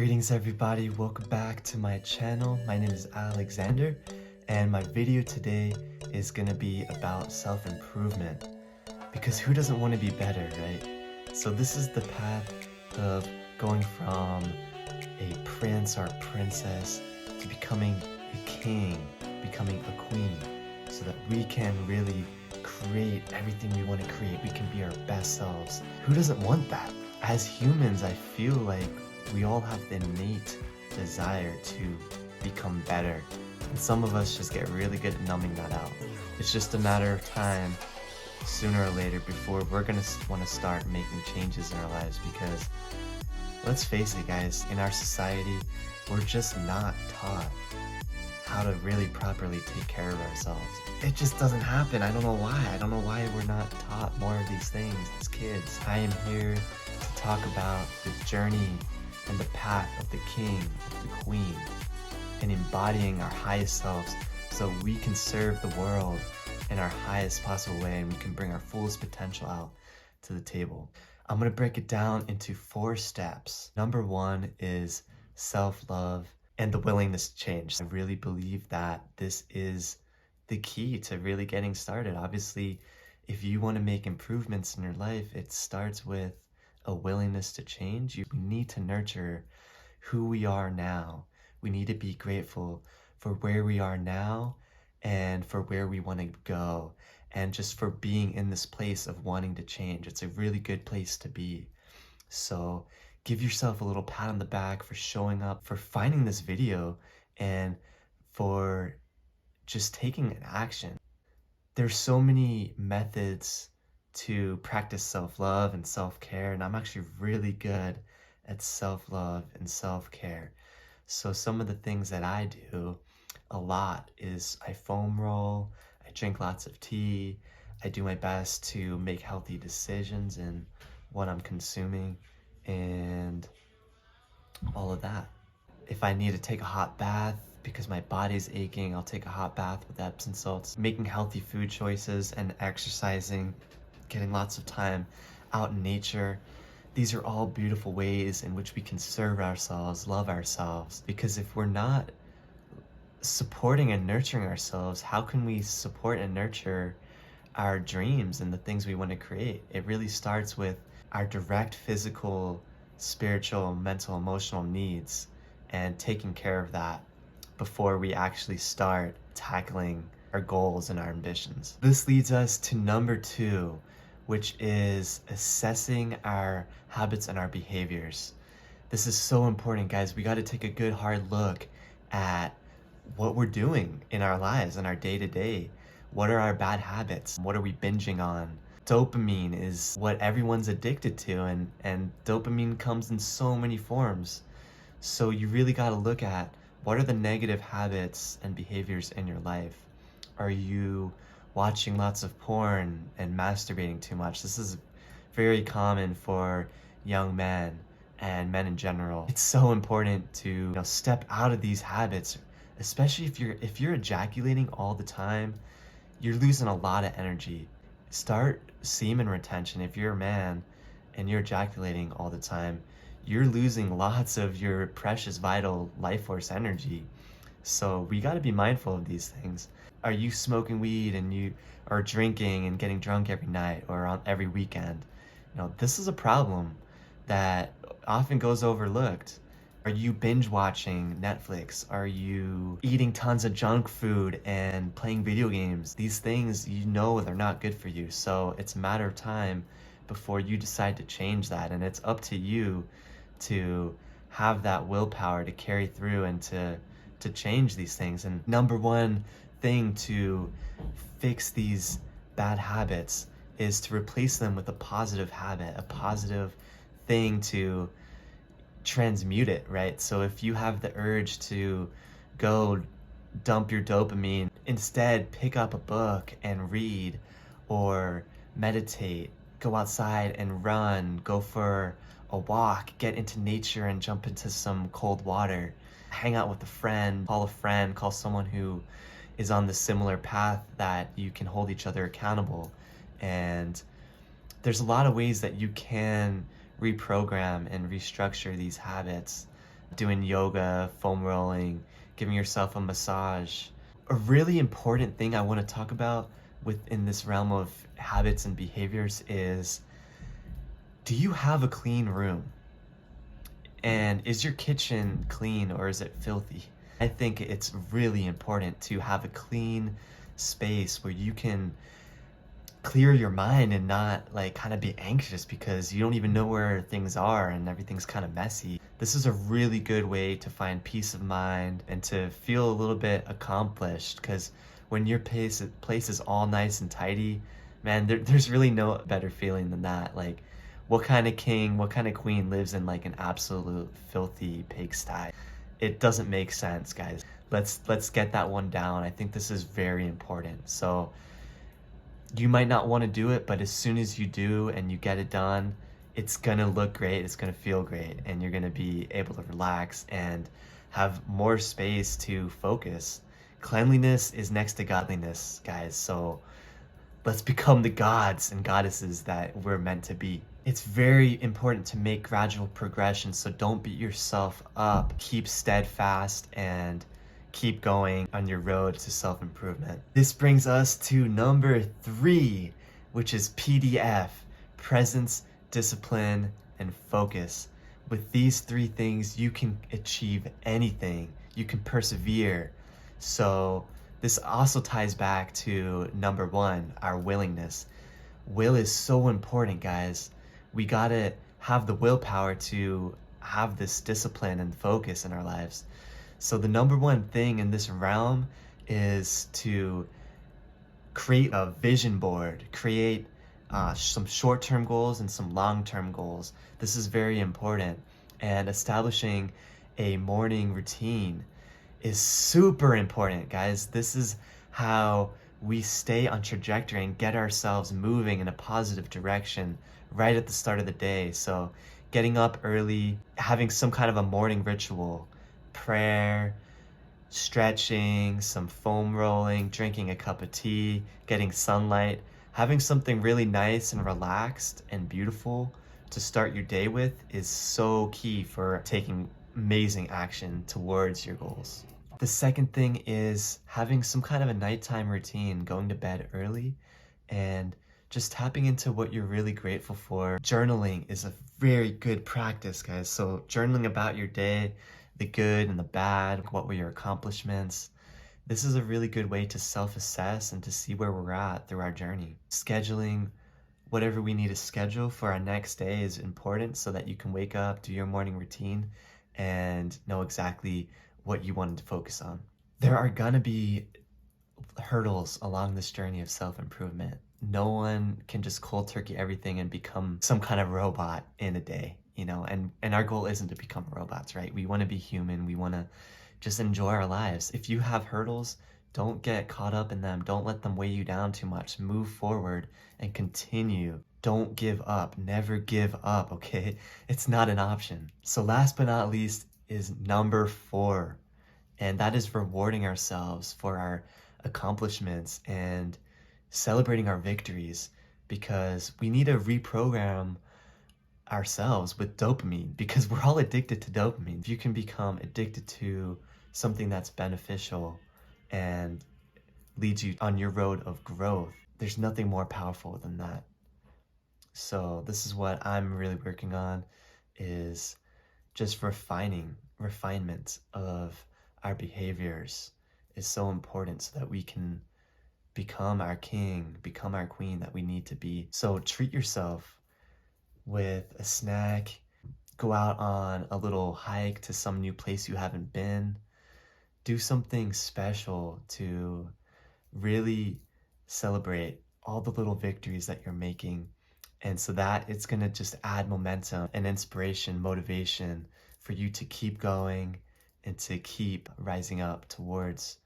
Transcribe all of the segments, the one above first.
Greetings everybody, welcome back to my channel. My name is Alexander and my video today is gonna be about self-improvement because who doesn't want to be better, right? So this is the path of going from a prince or a princess to becoming a king, becoming a queen, so that we can really create everything we want to create. We can be our best selves. Who doesn't want that? As humans, I feel like we all have the innate desire to become better. And some of us just get really good at numbing that out. It's just a matter of time, sooner or later, before we're gonna want to start making changes in our lives, because let's face it guys, in our society, we're just not taught how to really properly take care of ourselves. It just doesn't happen. I don't know why. I don't know why we're not taught more of these things as kids. I am here to talk about the journey and the path of the king, of the queen, and embodying our highest selves so we can serve the world in our highest possible way and we can bring our fullest potential out to the table. I'm gonna break it down into 4 steps. Number 1 is self-love and the willingness to change. I really believe that this is the key to really getting started. Obviously, if you want to make improvements in your life, it starts with a willingness to change. We need to nurture who we are now. We need to be grateful for where we are now and for where we want to go, and just for being in this place of wanting to change. It's a really good place to be. So give yourself a little pat on the back for showing up, for finding this video, and for just taking an action. There's so many methods to practice self-love and self-care, and I'm actually really good at self-love and self-care. So some of the things that I do a lot is I foam roll, I drink lots of tea, I do my best to make healthy decisions in what I'm consuming and all of that. If I need to take a hot bath because my body's aching, I'll take a hot bath with Epsom salts. Making healthy food choices and exercising, getting lots of time out in nature. These are all beautiful ways in which we can serve ourselves, love ourselves. Because if we're not supporting and nurturing ourselves, how can we support and nurture our dreams and the things we want to create? It really starts with our direct physical, spiritual, mental, emotional needs and taking care of that before we actually start tackling our goals and our ambitions. This leads us to number 2, which is assessing our habits and our behaviors. This is so important, guys. We got to take a good hard look at what we're doing in our lives and our day-to-day. What are our bad habits? What are we binging on? Dopamine is what everyone's addicted to, and dopamine comes in so many forms. So you really got to look at what are the negative habits and behaviors in your life. Are you watching lots of porn and masturbating too much? This is very common for young men and men in general. It's so important to step out of these habits, especially if you're ejaculating all the time. You're losing a lot of energy. Start semen retention. If you're a man and you're ejaculating all the time, you're losing lots of your precious vital life force energy. So we got to be mindful of these things. Are you smoking weed and you are drinking and getting drunk every night or on every weekend? This is a problem that often goes overlooked. Are you binge watching Netflix? Are you eating tons of junk food and playing video games? These things, they're not good for you. So it's a matter of time before you decide to change that. And it's up to you to have that willpower to carry through and to change these things. And number 1 thing to fix these bad habits is to replace them with a positive habit, a positive thing to transmute it, right? So if you have the urge to go dump your dopamine, instead pick up a book and read, or meditate, go outside and run, go for a walk, get into nature and jump into some cold water, hang out with a friend, call someone who is on the similar path that you can hold each other accountable. And there's a lot of ways that you can reprogram and restructure these habits doing yoga, foam rolling, giving yourself a massage. A really important thing I want to talk about within this realm of habits and behaviors is, do you have a clean room? And is your kitchen clean or is it filthy? I think it's really important to have a clean space where you can clear your mind and not like kind of be anxious because you don't even know where things are and everything's kind of messy. This is a really good way to find peace of mind and to feel a little bit accomplished, because when your place is all nice and tidy, man, there's really no better feeling than that. Like, what kind of king, what kind of queen lives in like an absolute filthy pigsty? It doesn't make sense, guys. Let's get that one down. I think this is very important. So you might not want to do it, but as soon as you do and you get it done, it's gonna look great, it's gonna feel great, and you're gonna be able to relax and have more space to focus. Cleanliness is next to godliness, guys. So let's become the gods and goddesses that we're meant to be. It's very important to make gradual progression, so don't beat yourself up. Keep steadfast and keep going on your road to self-improvement. This brings us to number 3, which is PDF: presence, discipline, and focus. With these 3 things, you can achieve anything. You can persevere. So this also ties back to number 1, our willingness. Will is so important, guys. We gotta have the willpower to have this discipline and focus in our lives. So the number 1 thing in this realm is to create a vision board, create some short-term goals and some long-term goals. This is very important. And establishing a morning routine is super important, guys. This is how we stay on trajectory and get ourselves moving in a positive direction right at the start of the day. So getting up early, having some kind of a morning ritual, prayer, stretching, some foam rolling, drinking a cup of tea, getting sunlight, having something really nice and relaxed and beautiful to start your day with is so key for taking amazing action towards your goals. The second thing is having some kind of a nighttime routine, going to bed early and just tapping into what you're really grateful for. Journaling is a very good practice, guys. So journaling about your day, the good and the bad, what were your accomplishments. This is a really good way to self-assess and to see where we're at through our journey. Scheduling whatever we need to schedule for our next day is important so that you can wake up, do your morning routine, and know exactly what you wanted to focus on. There are gonna be hurdles along this journey of self-improvement. No one can just cold turkey everything and become some kind of robot in a day, you know, and our goal isn't to become robots, right? We want to be human. We want to just enjoy our lives. If you have hurdles, don't get caught up in them. Don't let them weigh you down too much. Move forward and continue. Don't give up. Never give up, okay? It's not an option. So last but not least is number 4, and that is rewarding ourselves for our accomplishments and celebrating our victories, because we need to reprogram ourselves with dopamine, because we're all addicted to dopamine. If you can become addicted to something that's beneficial and leads you on your road of growth, there's nothing more powerful than that. So this is what I'm really working on, is just refinement of our behaviors is so important so that we can become our king, become our queen that we need to be. So treat yourself with a snack, go out on a little hike to some new place you haven't been, do something special to really celebrate all the little victories that you're making. And so that it's gonna just add momentum and inspiration, motivation for you to keep going and to keep rising up towards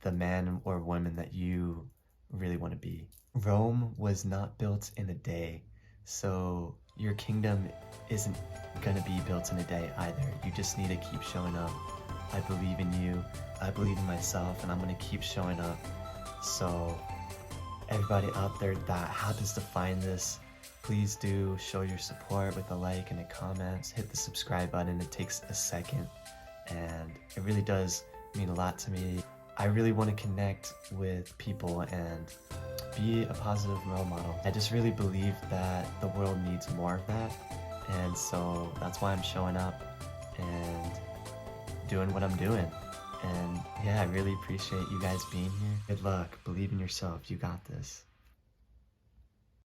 the man or woman that you really want to be. Rome was not built in a day, so your kingdom isn't gonna be built in a day either. You just need to keep showing up. I believe in you, I believe in myself, and I'm gonna keep showing up. So everybody out there that happens to find this, please do show your support with a like and a comment. Hit the subscribe button. It takes a second and it really does mean a lot to me. I really want to connect with people and be a positive role model. I just really believe that the world needs more of that, and so that's why I'm showing up and doing what I'm doing. And yeah, I really appreciate you guys being here. Good luck, believe in yourself, you got this.